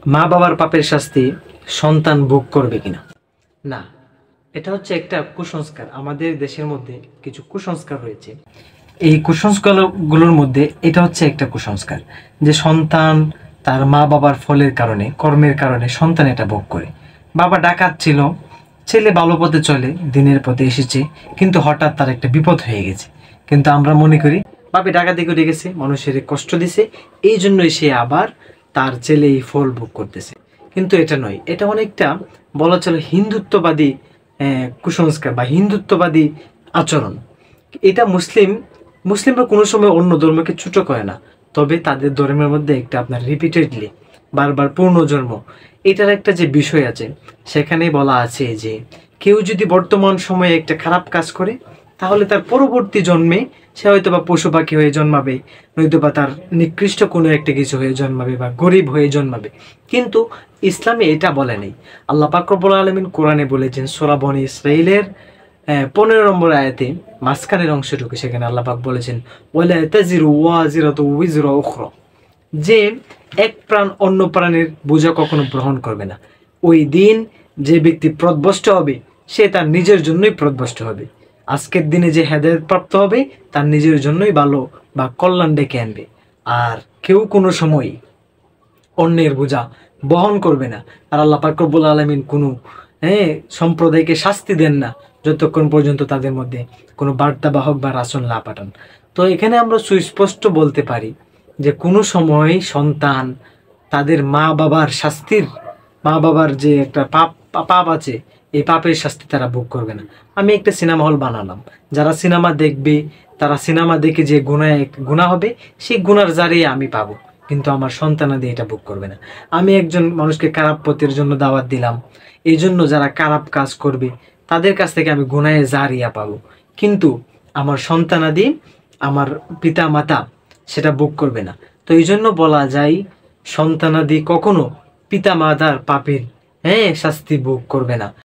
মা বাবার পাপের শাস্তি সন্তান ভোগ করবে কিনা? না, এটা হচ্ছে একটা কুসংস্কার। আমাদের দেশের মধ্যে কিছু কুসংস্কার রয়েছে। এই কুসংস্কারগুলোর মধ্যে এটা হচ্ছে একটা কুসংস্কার যে সন্তান তার মা বাবার ফলের কারণে, কর্মের কারণে সন্তান এটা ভোগ করে। বাবা ডাকাত ছিল, ছেলে ভালো পথে চলে, দিনের পথে এসেছে, কিন্তু হঠাৎ তার একটা বিপদ হয়ে গেছে। কিন্তু আমরা মনে করি বাপে ডাকাতি করে গেছে, মানুষের কষ্ট দিছে, এই জন্যই সে আবার তার ছেলে এই ফল ভোগ করতেছে। কিন্তু এটা নয়, এটা অনেকটা বলা চলে হিন্দুত্ববাদী কুসংস্কার বা হিন্দুত্ববাদী আচরণ। এটা মুসলিমরা কোনো সময় অন্য ধর্মকে ছোট করে না, তবে তাদের ধর্মের মধ্যে একটা আপনার রিপিটেডলি বারবার পুনর্জন্ম এটার একটা যে বিষয় আছে, সেখানে বলা আছে যে কেউ যদি বর্তমান সময়ে একটা খারাপ কাজ করে, তাহলে তার পরবর্তী জন্মে সে হয়তো বা পশু পাখি হয়ে জন্মাবে, নয়তো বা তার নিকৃষ্ট কোনো একটা কিছু হয়ে জন্মাবে বা গরিব হয়ে জন্মাবে। কিন্তু ইসলামে এটা বলে নেই। আল্লাহ পাক রব্বুল আলামিন কোরআনে বলেছেন সূরা বনী ইসরাঈলের 15 নম্বর আয়াতে মাঝখানের অংশটুকু, সেখানে আল্লাহ পাক বলেছেন ওয়ালা তাজিরু ওয়াজিরাতু উযরা উখরা, যে এক প্রাণ অন্য প্রাণের বোঝা কখনো গ্রহণ করবে না। ওই দিন যে ব্যক্তি পথভ্রষ্ট হবে সে তার নিজের জন্যই পথভ্রষ্ট হবে। আজকের দিনে যে হেদায়েত প্রাপ্ত হবে তার নিজের জন্যই ভালো বা কল্যাণ ডেকে আনবে। আর কেউ কোনো সময় অন্যের বোঝা বহন করবে না। আর আল্লাহ পাক রব্বুল আলামিন কোনো সম্প্রদায়কে শাস্তি দেন না যতক্ষণ পর্যন্ত তাদের মধ্যে কোনো বার্তাবাহক বা রাসূল না পাঠান। তো এখানে আমরা সুস্পষ্ট বলতে পারি যে কোনো সময় সন্তান তাদের মা বাবার যে একটা পাপ আছে, এই পাপের শাস্তি তারা ভোগ করবে না। আমি একটা সিনেমা হল বানালাম, যারা সিনেমা দেখবে তারা সিনেমা দেখে যে গুনাহ হবে সেই গুনার জারিয়ে আমি পাবো, কিন্তু আমার সন্তানাদি এটা ভোগ করবে না। আমি একজন মানুষকে খারাপ পথের জন্য দাওয়াত দিলাম, এই জন্য যারা খারাপ কাজ করবে তাদের কাছ থেকে আমি গুনাহে জারিয়া পাবো, কিন্তু আমার সন্তানাদি, আমার পিতা মাতা সেটা ভোগ করবে না। তো এই জন্য বলা যায় সন্তানাদি কখনো পিতা মাতার পাপের শাস্তি ভোগ করবে না।